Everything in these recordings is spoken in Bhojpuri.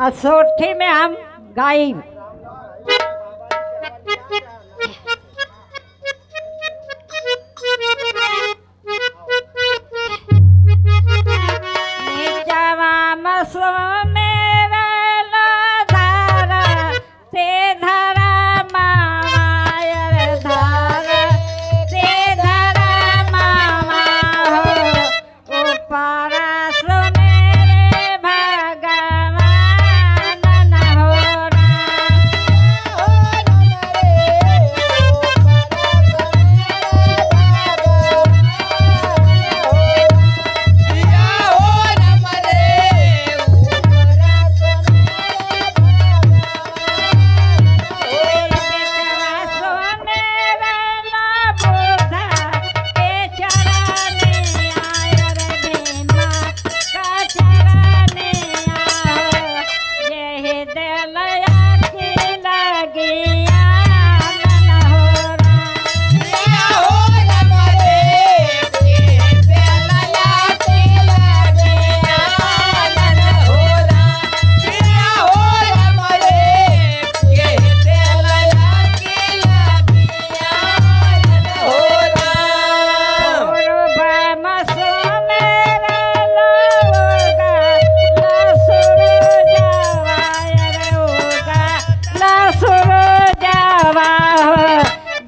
असोठी में हम गाई नीचवा मसो मेरा धारा से धरा मायर धारा से धरा मामा हो ऊपर सुने रे भगवान न हो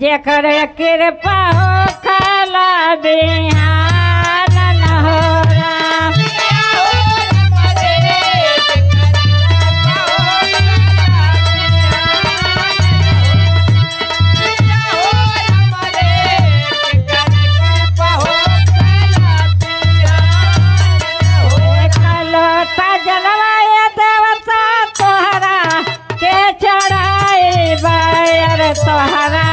जेकर कृपा हो खाला बिहान न हो राम कलोटा जलवाय देवता तोहरा के चढ़ाई बायर तोहरा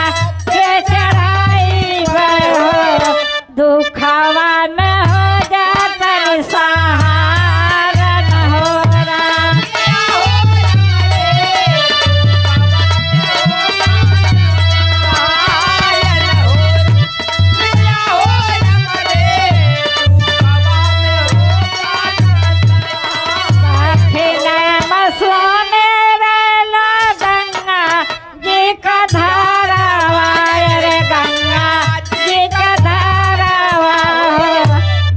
दुखवा में हो जाता सहारा न हो राम सोने रेला गंगा जी का धारा वायर गंगा जी का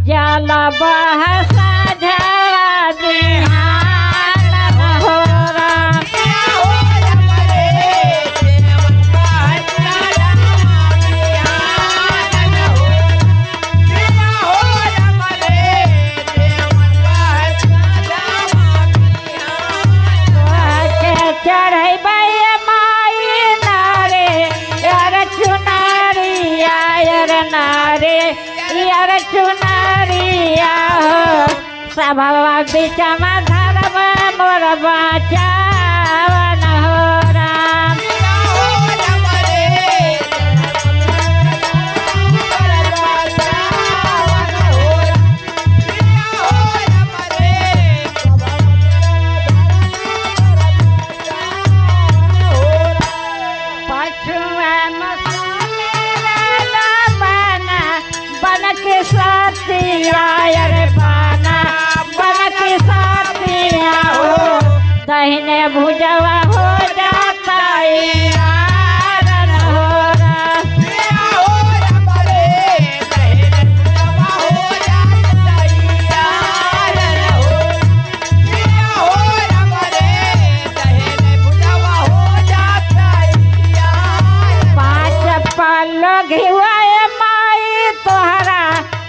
जल बहसा झरा बिहान हो राम चढ़ै माई नारे यार चुनारी यार नारे यार चुनारिया हो सभवा बिचमा धर्म मोर बचावन हो राम पछुआ बन के साथिया रे बाना बन के साथिया हो दहिने भुजवा हो जाता यार न हो राम पाँच पल्लो घिवाए माई तोहरा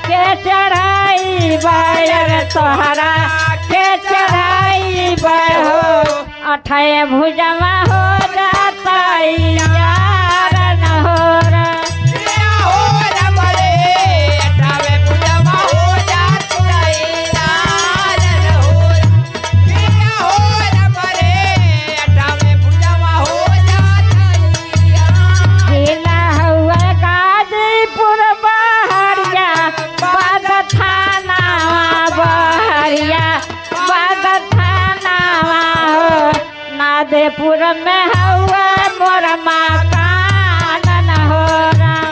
के चढ़ाई बायर तोहरा के चढ़ाई हो अठाए भुजवा हो जाता यार न हो राम जिला हुआ गाजीपुर बहरिया बाद थाना बहरिया बाद थाना हो नादेपुर में हुआ मोर मकान न हो राम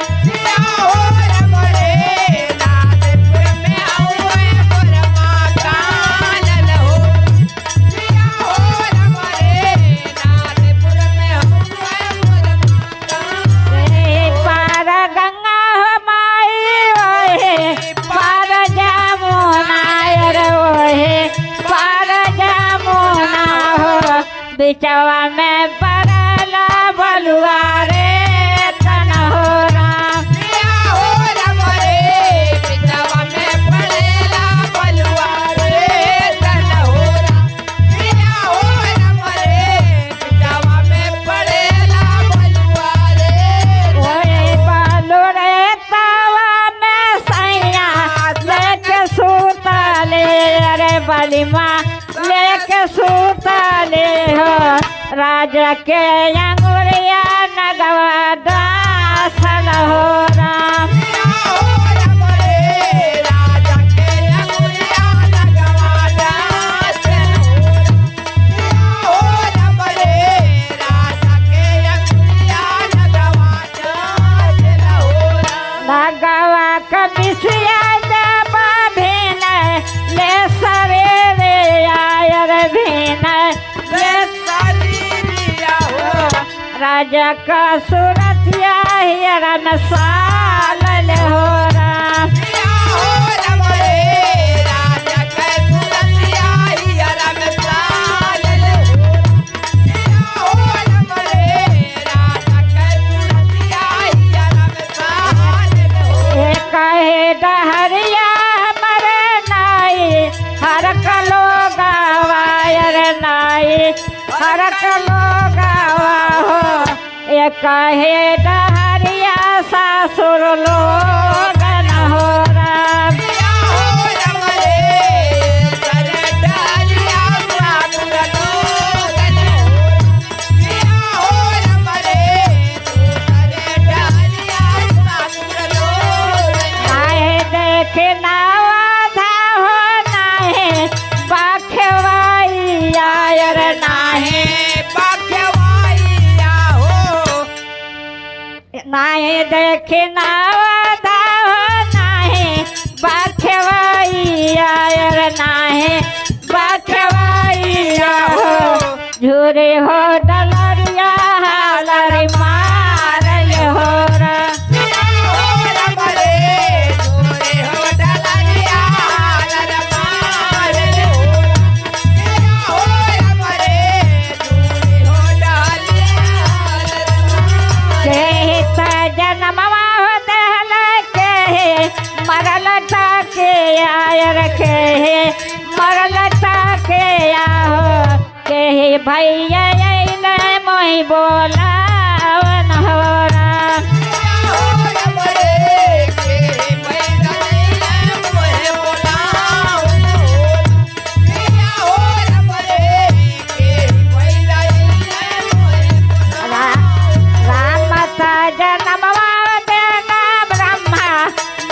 बिचवा में पड़ला बलुआ रे तन हो राम पिया हो राम रे बिचवा में पड़ेला बलुआ रे तन हो राम पिया हो राम रे बिचवा में पड़ेला बलुआ रे ओए बालू रे तावा में सैया लेके सूतले अरे बलिमा लेके सूतले हो राजा के अंगुरिया नगवा दासल हो राम पिया हो राम रे राजा के अंगुरिया लगवा दासन हो राम पिया हो राम रे राजा के अंगुरिया लगवा दासन हो राम नगवा कबिसिया जबा भेन ले सरे रे आयर भेन ले शरीरिया हो राजा का सूरतिया हिरन साल हो राम पिया हो राम रे राजा के सुरतिया हियरा में साल हो पिया हो राम रे राजा के सुरतिया हियरा में साल हो ए कहे डहरिया मरे नाई हर कलो गावायर नाई हर कलो गावा हो ए कहे डहरिया सासुर लोगन हो राम पिया हो राम रे सरे डालिया सासुर लोगन हो पिया हो राम रे सरे डालिया सासुर लोगन नाहे देखे नावा हो नाहे बाखवाई आयर नाहे बाख्यवाइया हो नाहे देखे नावा हो नाहे बाखवाई आयर नाहे बाखवाई हो झूरे हो डलरिया हालरी मारल हो रा पिया हो राम रे जोरे हो डलरिया लर मारल हो पिया हो राम रे जोरे हो डलरिया लर के जन्मवा हो दहल के मरल टाके आयर के मरल टाके आहो के भैया अइले मोहि बोलावन हो राम पिया हो राम रे के पैदा ले मोहे बोलाओ पिया हो राम रे के पैदा ले मोहे बोलाओ राम ता जन्मवा देना ब्रह्मा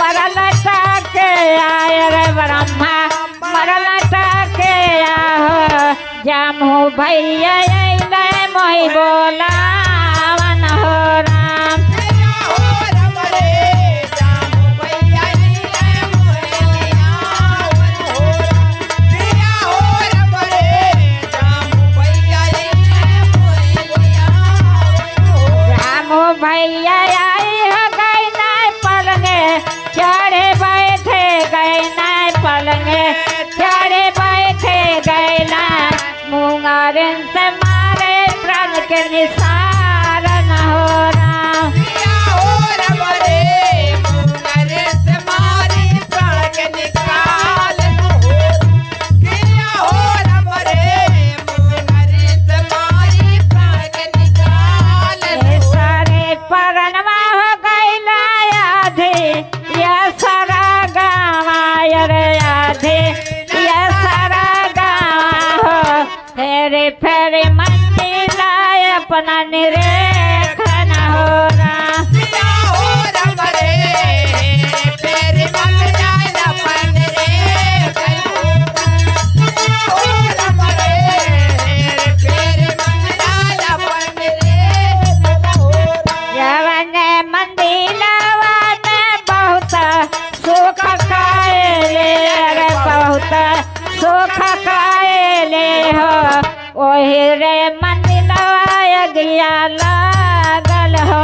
मरल टाके आयर ब्रह्मा मरल टाके आहो जामू भैया अइले मोहि बोलावन हो राम पिया हो राम रे जामू भैया ले मोहे लियावन हो पिया हो राम रे जामू भैया ले मोहे लियावन हो रामो भैया आई हो गई नाय पलंगे चढ़े बैठे गए नाय पलंगे चढ़े बैठे गए ना मुंगारन से मारे प्राण के निसारन हो राम पिया हो राम रे मुंगरे से मारी प्राण के निकाल हो पिया हो राम रे मुंगरे से मारी प्राण के निकाल ये सारे परनवा हो गई ना आधे ये सारा गाँव रे आधे ये सारा गाँव हो फेरे फेरे मंदिर आए अपना निरेखन हो राम पिया हो राम रे तेरे मन जाए अपन रे पिया हो राम रे तेरे मन जाए अपन रे हो यवन मंदिलवा में बहुत सुख खाए रे बहुत सुख खाए हो ओही रे मंदिलवा गया लागल हो